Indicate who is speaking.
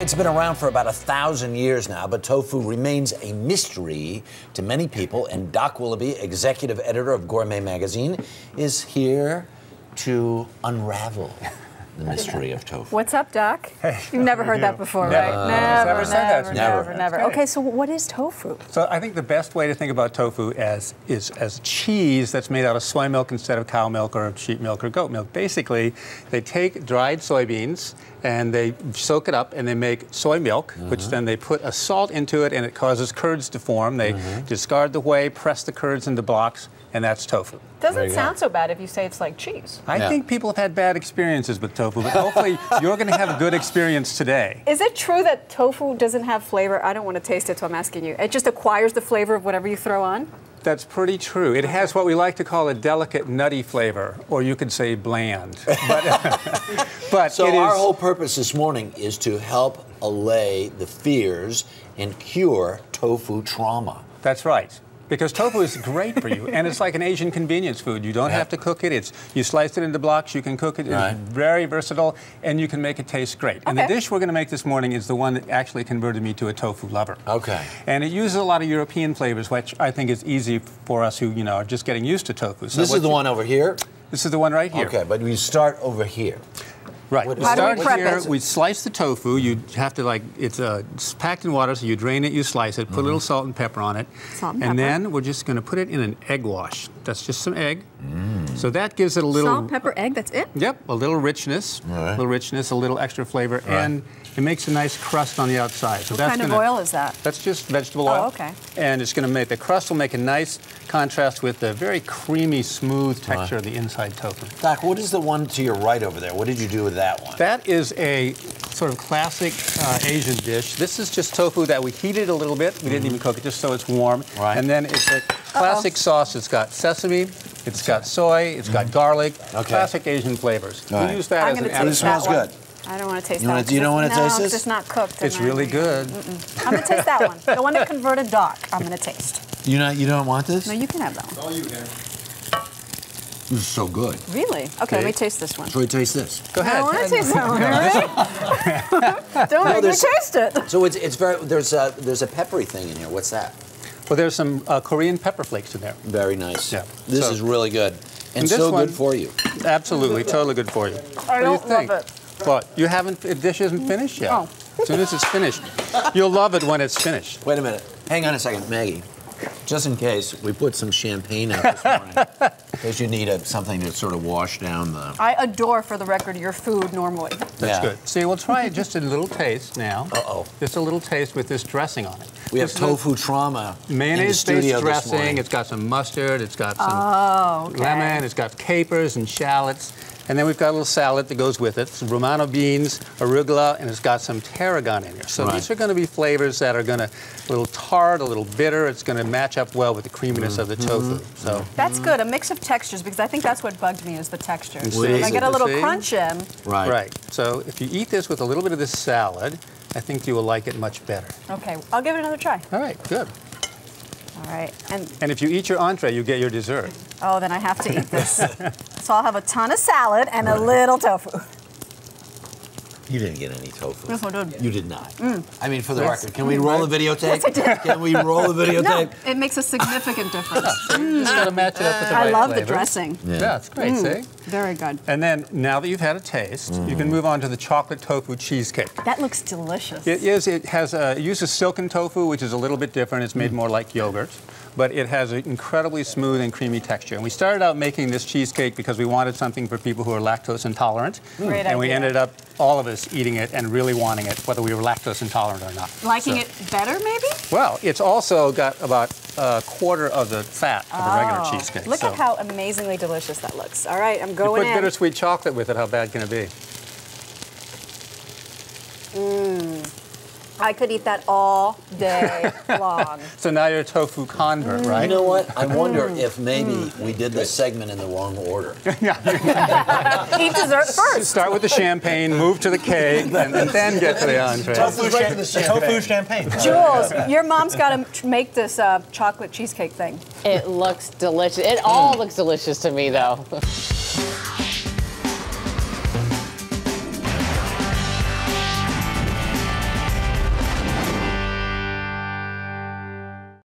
Speaker 1: It's been around for about 1,000 years now, but tofu remains a mystery to many people, and Doc Willoughby, executive editor of Groumet magazine, is here to unravel the mystery of tofu.
Speaker 2: What's up, Doc?
Speaker 3: Hey,
Speaker 2: you've never heard that before, right?
Speaker 3: Never said that.
Speaker 2: Never. Okay, so what is tofu?
Speaker 3: So I think the best way to think about tofu is as cheese that's made out of soy milk instead of cow milk or sheep milk or goat milk. Basically, they take dried soybeans and they soak it up and they make soy milk, which then they put a salt into it and it causes curds to form. They discard the whey, press the curds into blocks, and that's tofu.
Speaker 2: Doesn't sound so bad if you say it's like cheese.
Speaker 3: I think people have had bad experiences with tofu, but hopefully you're going to have a good experience today.
Speaker 2: Is it true that tofu doesn't have flavor? I don't want to taste it, so I'm asking you. It just acquires the flavor of whatever you throw on?
Speaker 3: That's pretty true. It has what we like to call a delicate, nutty flavor, or you could say bland. But
Speaker 1: so our whole purpose this morning is to help allay the fears and cure tofu trauma.
Speaker 3: That's right. Because tofu is great for you, and it's like an Asian convenience food. You don't have to cook it. You slice it into blocks, you can cook it. It's very versatile, and you can make it taste great. And the dish we're going to make this morning is the one that actually converted me to a tofu lover. Okay. And it uses a lot of European flavors, which I think is easy for us who, are just getting used to tofu. So
Speaker 1: this is the one over here?
Speaker 3: This is the one right here.
Speaker 1: Okay, but we start over here.
Speaker 3: Right. We start here, we slice the tofu. You have to, it's packed in water, so you drain it, you slice it, put a little salt and pepper on it.
Speaker 2: Salt and pepper.
Speaker 3: Then we're just going to put it in an egg wash. That's just some egg. So that gives it a little...
Speaker 2: Salt, pepper, egg, that's it?
Speaker 3: Yep, a little richness, a little extra flavor, and it makes a nice crust on the outside. So
Speaker 2: what kind of oil is that?
Speaker 3: That's just vegetable oil.
Speaker 2: Oh, okay.
Speaker 3: And it's going to make, the crust will make a nice contrast with the very creamy, smooth texture of the inside tofu.
Speaker 1: Doc, what is the one to your right over there? What did you do with that one?
Speaker 3: That is a sort of classic Asian dish. This is just tofu that we heated a little bit. We didn't even cook it, just so it's warm. And then it's a classic sauce. It's got sesame, it's got soy, it's got garlic, classic Asian flavors. We use that as an
Speaker 1: appetizer. It smells good.
Speaker 2: I don't want to taste that.
Speaker 1: You don't want to taste this?
Speaker 2: No, it's not cooked.
Speaker 3: It's really good.
Speaker 2: I'm going to taste that one. The one that converted Doc, I'm going to taste.
Speaker 1: You don't want this?
Speaker 2: No, you can have that one.
Speaker 3: It's all you, Harry.
Speaker 1: This is so good.
Speaker 2: Really? Okay, let me taste this one.
Speaker 1: Shall we taste this?
Speaker 3: Go ahead.
Speaker 2: I want to taste that one, right? Don't make me taste it.
Speaker 1: So it's very, there's a peppery thing in here. What's that?
Speaker 3: Well, there's some Korean pepper flakes in there.
Speaker 1: Very nice.
Speaker 3: Yeah.
Speaker 1: This is really good. And so good for you.
Speaker 3: Absolutely, totally good for you.
Speaker 2: I don't love it.
Speaker 3: What? You haven't, the dish isn't finished yet. Oh. As soon as it's finished. You'll love it when it's finished.
Speaker 1: Wait a minute. Hang on a second, Maggie. Just in case, we put some champagne out this morning. Because you need something to sort of wash down the...
Speaker 2: I adore, for the record, your food normally.
Speaker 3: That's good. See, we'll try it just a little taste now.
Speaker 1: Uh-oh.
Speaker 3: Just a little taste with this dressing on it.
Speaker 1: We have tofu trauma
Speaker 3: mayonnaise-based dressing. It's got some mustard. It's got some lemon. It's got capers and shallots. And then we've got a little salad that goes with it, some Romano beans, arugula, and it's got some tarragon in here. So these are going to be flavors that are going to, a little tart, a little bitter. It's going to match up well with the creaminess of the tofu. So
Speaker 2: that's good, a mix of textures, because I think that's what bugged me is the texture.
Speaker 3: I
Speaker 2: get a little crunch in.
Speaker 3: Right. So if you eat this with a little bit of this salad, I think you will like it much better.
Speaker 2: Okay, I'll give it another try.
Speaker 3: All right, good.
Speaker 2: All right.
Speaker 3: And if you eat your entree, you get your dessert.
Speaker 2: Oh, then I have to eat this. So I'll have a ton of salad and a little tofu.
Speaker 1: You didn't get any tofu.
Speaker 2: Yes, I did.
Speaker 1: You did not. I mean, for the record, can we roll the videotape?
Speaker 2: Yes, I did.
Speaker 1: Can we roll the videotape?
Speaker 2: No, it makes a significant difference.
Speaker 3: Just got to match it up with the right
Speaker 2: I love
Speaker 3: flavor.
Speaker 2: the dressing.
Speaker 3: Yeah, it's great, see?
Speaker 2: Very good.
Speaker 3: And then, now that you've had a taste, you can move on to the chocolate tofu cheesecake.
Speaker 2: That looks delicious.
Speaker 3: It is. It has it uses silken tofu, which is a little bit different. It's made more like yogurt. But it has an incredibly smooth and creamy texture. And we started out making this cheesecake because we wanted something for people who are lactose intolerant.
Speaker 2: Great
Speaker 3: and we
Speaker 2: idea.
Speaker 3: ended up, all of us, eating it and really wanting it, whether we were lactose intolerant or not.
Speaker 2: Liking it better, maybe?
Speaker 3: Well, it's also got about a quarter of the fat of a regular cheesecake.
Speaker 2: Look at how amazingly delicious that looks. All right, I'm going in.
Speaker 3: You put bittersweet chocolate with it, how bad can it be?
Speaker 2: I could eat that all day long.
Speaker 3: So now you're a tofu convert, right?
Speaker 1: You know what? I wonder if maybe we did this segment in the wrong order.
Speaker 2: Eat dessert first.
Speaker 3: Start with the champagne, move to the cake, and then get to the entree.
Speaker 4: Tofu champagne.
Speaker 2: Jules, your mom's got to make this chocolate cheesecake thing.
Speaker 5: It looks delicious. It all looks delicious to me, though.